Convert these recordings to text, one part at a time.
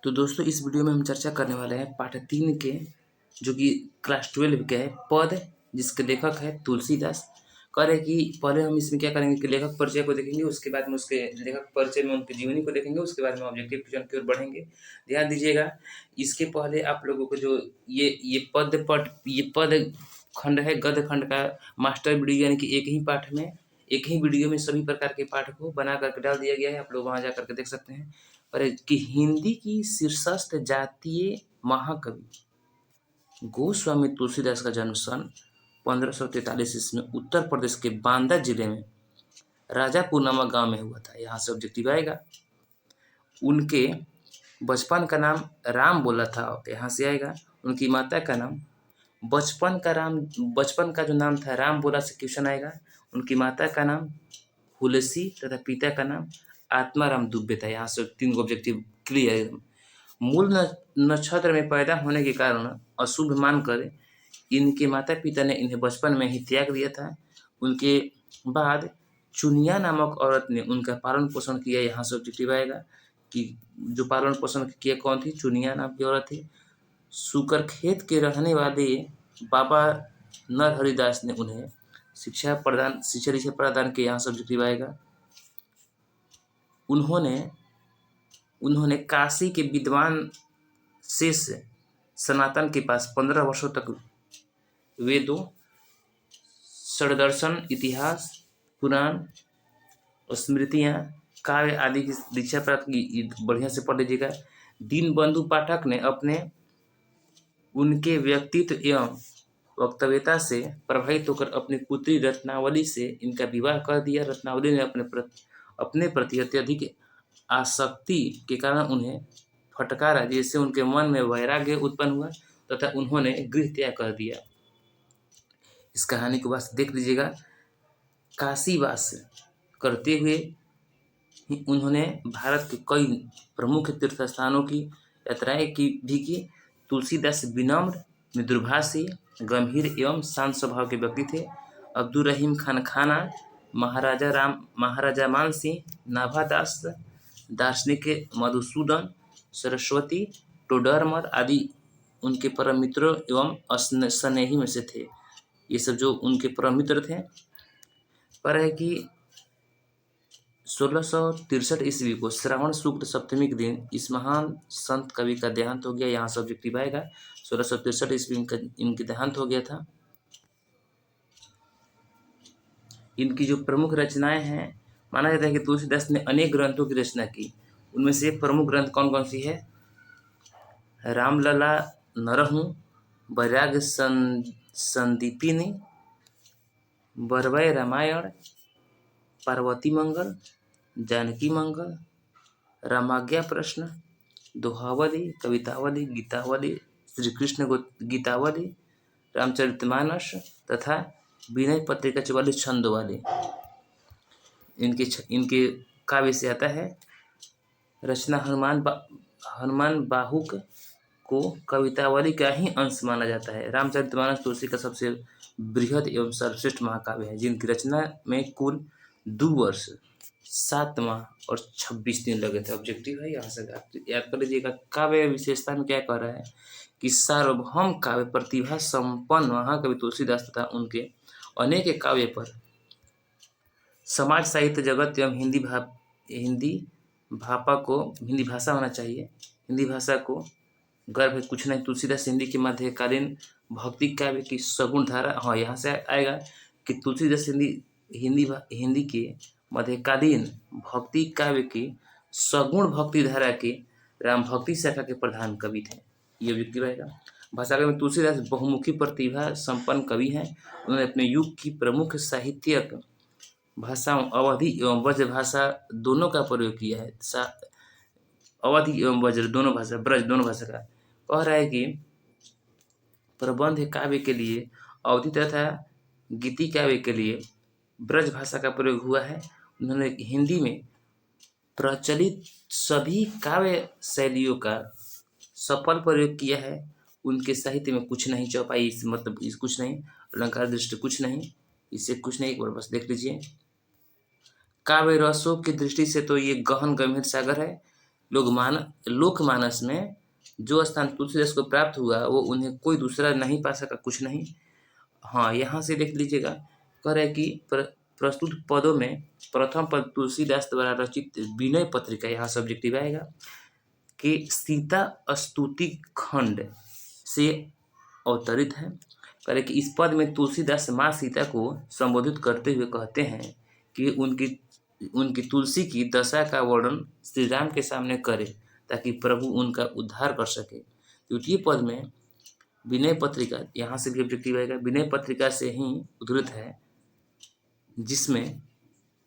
तो दोस्तों इस वीडियो में हम चर्चा करने वाले हैं पाठ 3 के, जो कि क्लास 12 के है, पद, जिसके लेखक है तुलसीदास। कह रहे कि पहले हम इसमें क्या करेंगे कि लेखक परिचय को देखेंगे, उसके बाद में उसके लेखक परिचय में उनकी जीवनी को देखेंगे, उसके बाद में ऑब्जेक्टिव क्वेश्चन की ओर बढ़ेंगे। ध्यान दीजिएगा, इसके पहले आप लोगों को जो ये पद खंड है, गद्य खंड का मास्टर वीडियो, यानी कि एक ही वीडियो में सभी प्रकार के पाठ को बना करके डाल दिया गया है। आप लोग वहां जा करके देख सकते हैं। और कि हिंदी की शीर्षस्थ जातीय महाकवि गोस्वामी तुलसीदास का जन्म सन 1543 ईस्वी में उत्तर प्रदेश के बांदा जिले में राजापुर नामक गांव में हुआ था। यहाँ से ऑब्जेक्टिव आएगा। उनके बचपन का नाम राम बोला था, यहाँ से आएगा। उनकी माता का नाम बचपन का जो नाम था राम बोला से क्वेश्चन आएगा। उनकी माता का नाम हुलसी तथा पिता का नाम आत्माराम दुबे था। यहाँ से 3 ऑब्जेक्टिव क्लियर है। मूल नक्षत्र में पैदा होने के कारण अशुभ मानकर इनके माता पिता ने इन्हें बचपन में ही त्याग दिया था। उनके बाद चुनिया नामक औरत ने उनका पालन पोषण किया। यहाँ से ऑब्जेक्टिव आएगा कि जो पालन पोषण किया कौन थी, चुनिया नाम की औरत थी। सुकरखेत के रहने वाले बाबा नरहरिदास ने उन्हें शिक्षा प्रदान की। यहाँ से ऑब्जेक्टिव आएगा। उन्होंने काशी के विद्वान शिष्य सनातन के पास 15 वर्षों तक वेदों, षड्दर्शन, इतिहास, पुराण, स्मृतियाँ, काव्य आदि की दीक्षा प्राप्त की। बढ़िया से पढ़ लीजिएगा। दीनबंधु पाठक ने उनके व्यक्तित्व एवं वक्तव्यता से प्रभावित होकर अपनी पुत्री रत्नावली से इनका विवाह कर दिया। रत्नावली ने अपने प्रति अत्यधिक आसक्ति के कारण उन्हें फटकारा, जिससे उनके मन में वैराग्य उत्पन्न हुआ तथा उन्होंने गृह त्याग कर दिया। इस कहानी को बस देख लीजिएगा। काशीवास करते हुए उन्होंने भारत के कई प्रमुख तीर्थ स्थानों की यात्राएं की। तुलसीदास विनम्र, मृदुभाषी, गंभीर एवं शांत स्वभाव के व्यक्ति थे। अब्दुल रहीम खान खाना, महाराजा मान सिंह, नाभादास, दार्शनिक मधुसूदन सरस्वती, टोडरमल आदि उनके परम मित्रों एवं स्नेही में से थे। ये सब जो उनके परम मित्र थे। पर है कि 1663 ईस्वी को श्रावण शुक्ल सप्तमी के दिन इस महान संत कवि का देहांत हो गया। यहाँ से ऑब्जेक्टिव आएगा। 1663 ईस्वी इनके देहांत हो गया था। इनकी जो प्रमुख रचनाएं हैं, माना जाता है कि तुलसीदास ने अनेक ग्रंथों की रचना की। उनमें से प्रमुख ग्रंथ कौन कौन सी है? रामलला नरहू, वैराग्य संदीपिनी, बरवय रामायण, पार्वती मंगल, जानकी मंगल, रामाज्ञा प्रश्न, दोहावली, कवितावली, गीतावली, श्री कृष्ण गीतावली, रामचरितमानस तथा विनय पत्रिका 44 छंदों वाले। इनके काव्य से आता है। रचना हनुमान बाहुक को कवितावली का ही अंश माना जाता है। रामचरितमानस तुलसी का सबसे बृहद एवं सर्वश्रेष्ठ महाकाव्य है, जिनकी रचना में कुल 2 वर्ष 7 माह और 26 दिन लगे थे। ऑब्जेक्टिव है, यहाँ से याद कर लीजिएगा। काव्य विशेषता में क्या कह रहा है कि सार्वभौम काव्य प्रतिभा संपन्न महाकवि तुलसीदास तथा उनके अनेक काव्य पर समाज साहित्य जगत एवं हिंदी भाषा होना चाहिए। हिंदी भाषा को गर्व है कुछ नहीं। तुलसीदास हिंदी के मध्यकालीन भक्ति काव्य की सगुण धारा, हाँ यहाँ से आएगा कि तुलसीदास हिंदी के मध्यकालीन भक्ति काव्य की सगुण भक्ति धारा के राम भक्ति शाखा के प्रधान कवि थे। ये ऑब्जेक्टिव आएगा। भाषा में तुलसीदास बहुमुखी प्रतिभा संपन्न कवि हैं। उन्होंने अपने युग की प्रमुख साहित्यिक भाषाओं अवधि एवं ब्रज भाषा दोनों का प्रयोग किया है। अवधि एवं ब्रज दोनों भाषा का कह रहा है कि प्रबंध काव्य के लिए अवधि तथा गीति काव्य के लिए ब्रज भाषा का प्रयोग हुआ है। उन्होंने हिंदी में प्रचलित सभी काव्य शैलियों का सफल प्रयोग किया है। उनके साहित्य में कुछ नहीं, चौपाई मतलब कुछ नहीं, अलंकार दृष्टि कुछ नहीं, इससे कुछ नहीं। एक बार बस देख लीजिए। काव्य रसों की दृष्टि से तो ये गहन गंभीर सागर है। लोकमानस में जो स्थान तुलसीदास को प्राप्त हुआ वो उन्हें कोई दूसरा नहीं पा सका, कुछ नहीं। हाँ, यहाँ से देख लीजिएगा, कह रहे कि प्रस्तुत पदों में प्रथम पद तुलसीदास द्वारा रचित विनय पत्रिका, यहाँ सब्जेक्टिव आएगा, कि सीता स्तुति खंड से अवतरित है। कह रहे कि इस पद में तुलसीदास माँ सीता को संबोधित करते हुए कहते हैं कि उनकी तुलसी की दशा का वर्णन श्री राम के सामने करे ताकि प्रभु उनका उद्धार कर सके। द्वितीय पद में विनय पत्रिका, यहाँ से भी ऑब्जेक्टिव आएगा, विनय पत्रिका से ही उद्धृत है, जिसमें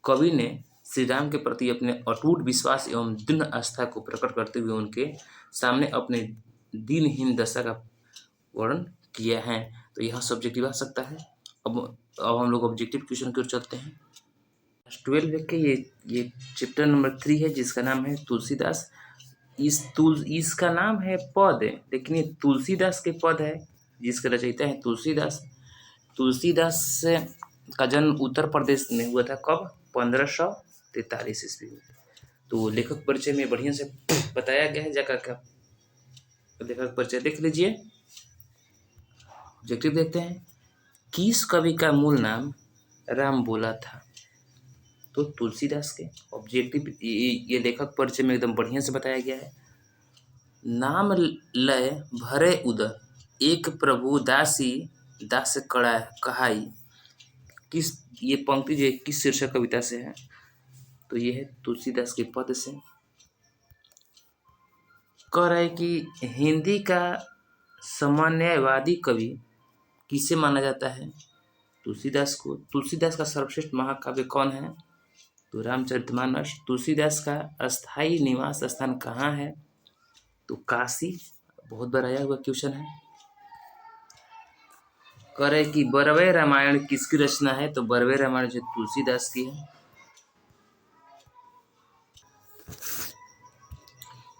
कवि ने श्री राम के प्रति अपने अटूट विश्वास एवं दृढ़ आस्था को प्रकट करते हुए उनके सामने अपने दीनहीन दशा का वर्णन किया है। तो यह सब्जेक्टिव आ सकता है। अब हम लोग ऑब्जेक्टिव क्वेश्चन की ओर चलते हैं। 12 के ये चैप्टर नंबर 3 है, जिसका नाम है तुलसीदास। इसका नाम है पद, लेकिन ये तुलसीदास के पद है, जिसके रचयिता है तुलसीदास। तुलसीदास का जन्म उत्तर प्रदेश में हुआ था। कब? 1543 ईस्वी में। तो लेखक परिचय में बढ़िया से बताया गया है, जाकर का लेखक परिचय देख लीजिए। ऑब्जेक्टिव देखते हैं, किस कवि का मूल नाम राम बोला था? तो तुलसीदास के। ऑब्जेक्टिव ये लेखक परिचय में एकदम बढ़िया से बताया गया है। नाम लय भरे उदर, एक प्रभु दासी दास कड़ा कहाई। ये पंक्ति जो किस शीर्षक कविता से है? तो ये है तुलसीदास के पद से। कह रहा है कि हिंदी का सामान्यवादी कवि किसे माना जाता है? तुलसीदास को। तुलसीदास का सर्वश्रेष्ठ महाकाव्य कौन है? तो रामचरितमानस। तुलसीदास का अस्थायी निवास स्थान कहाँ है? तो काशी। बहुत बार आया हुआ क्वेश्चन है। कह रहे कि बरवे रामायण किसकी रचना है? तो बरवे रामायण जो तुलसीदास की है।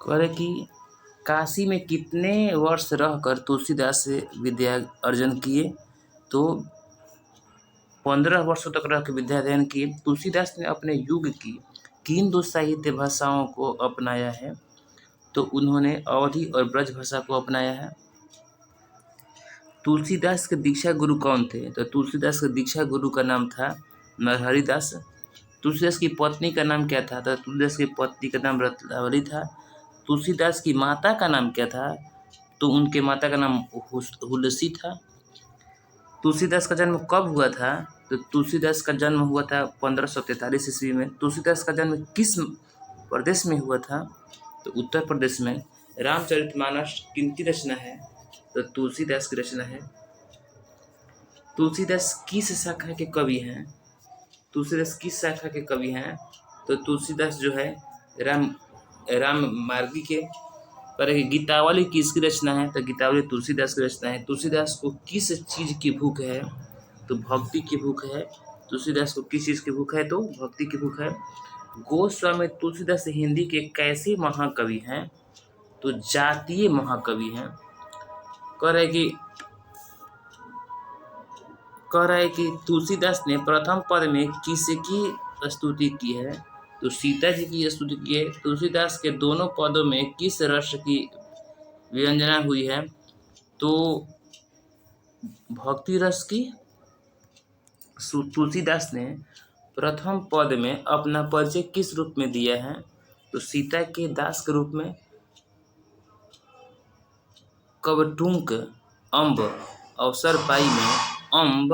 कह रहे कि काशी में कितने वर्ष रहकर तुलसीदास विद्या अर्जन किए? तो 15 वर्षों तक रह के विद्या अध्ययन किए। तुलसीदास ने अपने युग की किन दो साहित्य भाषाओं को अपनाया है? तो उन्होंने अवधी और ब्रज भाषा को अपनाया है। तुलसीदास के दीक्षा गुरु कौन थे? तो तुलसीदास के दीक्षा गुरु का नाम था नरहरि दास। तुलसीदास की पत्नी का नाम क्या था? तो तुलसीदास की पत्नी का नाम रत्नावली था। तुलसीदास की माता का नाम क्या था? तो उनके माता का नाम हुलसी था। तुलसीदास का जन्म कब हुआ था? तो तुलसीदास का जन्म हुआ था 1543 ईस्वी में। तुलसीदास का जन्म किस प्रदेश में हुआ था? तो उत्तर प्रदेश में। रामचरितमानस किनकी रचना है? तो तुलसीदास की रचना है। तुलसीदास किस शाखा के कवि हैं? तुलसीदास किस शाखा के कवि हैं? तो तुलसीदास जो है राम मार्गी के। पर गीतावली किसकी रचना है? तो गीतावली तुलसीदास की रचना है। तुलसीदास को किस चीज़ की भूख है? तो भक्ति की भूख है। तुलसीदास को किस चीज़ की भूख है? तो भक्ति की भूख है। गोस्वामी तुलसीदास हिंदी के कैसे महाकवि हैं? तो जातीय महाकवि हैं। कह रहा है कि तुलसीदास ने प्रथम पद में किसकी स्तुति की है? तो सीता जी की स्तुति की है। तुलसीदास के दोनों पदों में किस रस की व्यंजना हुई है? तो भक्ति रस की। तुलसीदास ने प्रथम पद में अपना परिचय किस रूप में दिया है? तो सीता के दास के रूप में। कबटुंक अम्ब अवसर पाई में अम्ब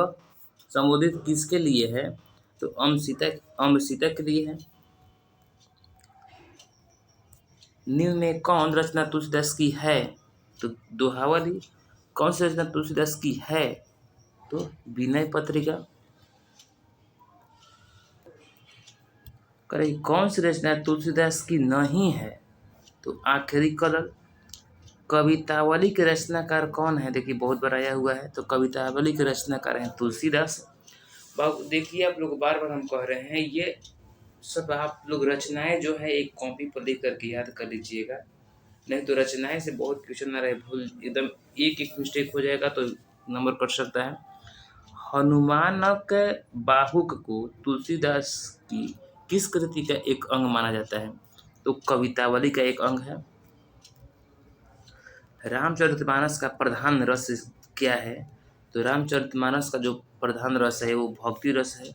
संबोधित किसके लिए है? तो अम्ब सीता के लिए है। निम्न में कौन रचना तुलसीदास की है? तो दोहावली। कौन सी रचना तुलसीदास की है? तो विनय पत्रिका। करे कौन सी रचना तुलसीदास की नहीं है? तो आखिरी कलर। कवितावली के रचनाकार कौन है? देखिए बहुत बार आया हुआ है। तो कवितावली के रचनाकार हैं तुलसीदास। देखिए आप लोग बार बार हम कह रहे हैं, ये सब आप लोग रचनाएं जो है एक कॉपी पर लिख करके याद कर लीजिएगा, नहीं तो रचनाएं से बहुत क्वेश्चन आ रहे, भूल एकदम एक मिस्टेक हो जाएगा तो नंबर कट सकता है। हनुमानक बाहुक को तुलसीदास की किस कृति का एक अंग माना जाता है? तो कवितावली का एक अंग है। रामचरितमानस का प्रधान रस क्या है? तो रामचरितमानस का जो प्रधान रस है वो भक्ति रस है।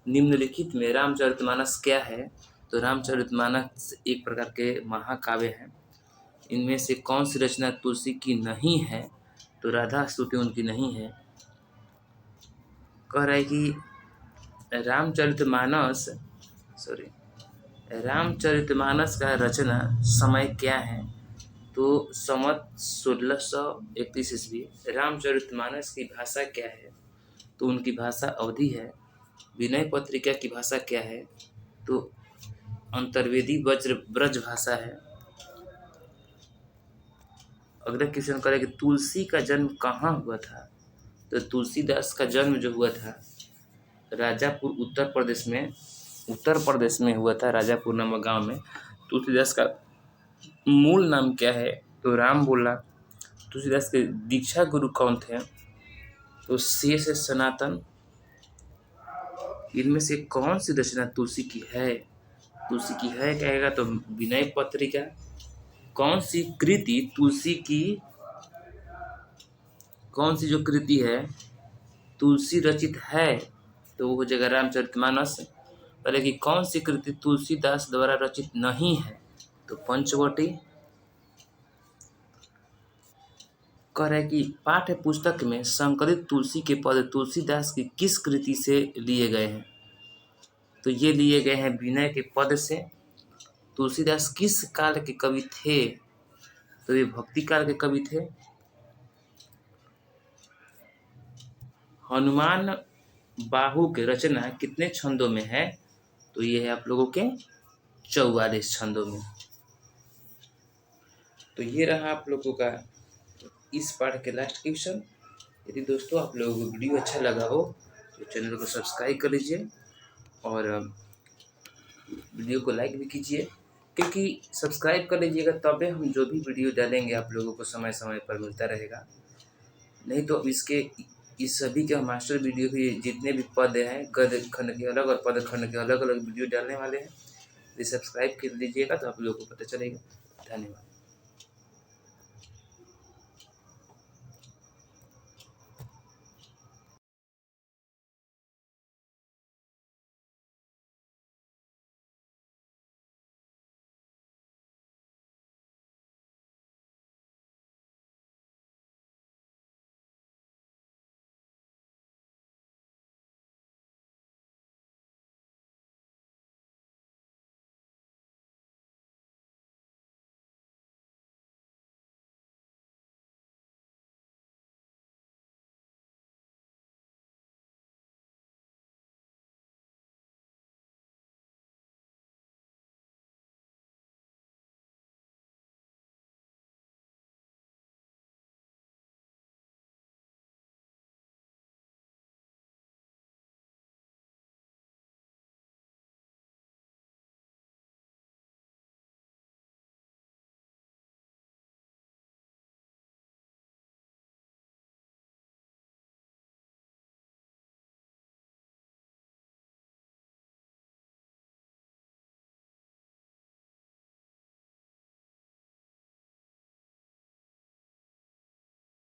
निम्नलिखित में रामचरितमानस क्या है? तो रामचरितमानस एक प्रकार के महाकाव्य हैं। इनमें से कौन सी रचना तुलसी की नहीं है? तो राधा स्तुति उनकी नहीं है। कह रहा है कि रामचरितमानस का रचना समय क्या है? तो संवत 1631 ईस्वी। रामचरितमानस की भाषा क्या है? तो उनकी भाषा अवधी है। विनय पत्रिका की भाषा क्या है? तो अंतर्वेदी ब्रज भाषा है। अगला क्वेश्चन करें कि तुलसी का जन्म कहाँ हुआ था? तो तुलसीदास का जन्म जो हुआ था राजापुर उत्तर प्रदेश में हुआ था। राजापुर नामक गांव में। तुलसीदास का मूल नाम क्या है? तो राम बोला। तुलसीदास के दीक्षा गुरु कौन थे? तो शेष सनातन। इनमें से कौन सी रचना तुलसी की है? तुलसी की है कहेगा तो विनय पत्रिका। कौन सी कृति तुलसी की, कौन सी जो कृति है तुलसी रचित है? तो वो हो जाएगा रामचरितमानस। पहले कि कौन सी कृति तुलसीदास द्वारा रचित नहीं है? तो पंचवटी। कह रहा है कि पाठ्य पुस्तक में संकलित तुलसी के पद तुलसीदास की किस कृति से लिए गए हैं? तो ये लिए गए हैं विनय के पद से। तुलसीदास किस काल के कवि थे? तो ये भक्ति काल के कवि थे। हनुमान बाहु की रचना कितने छंदों में है? तो ये है आप लोगों के 44 छंदों में। तो ये रहा आप लोगों का इस पाठ के लास्ट क्वेश्चन। यदि दोस्तों आप लोगों को वीडियो अच्छा लगा हो तो चैनल को सब्सक्राइब कर लीजिए और वीडियो को लाइक भी कीजिए, क्योंकि सब्सक्राइब कर लीजिएगा तबे हम जो भी वीडियो डालेंगे आप लोगों को समय समय पर मिलता रहेगा। नहीं तो इस सभी के मास्टर वीडियो भी जितने भी पद हैं गद्य खंड के अलग और पद खंड के अलग अलग वीडियो डालने वाले हैं। यदि सब्सक्राइब कर लीजिएगा तो आप लोगों को पता चलेगा। धन्यवाद।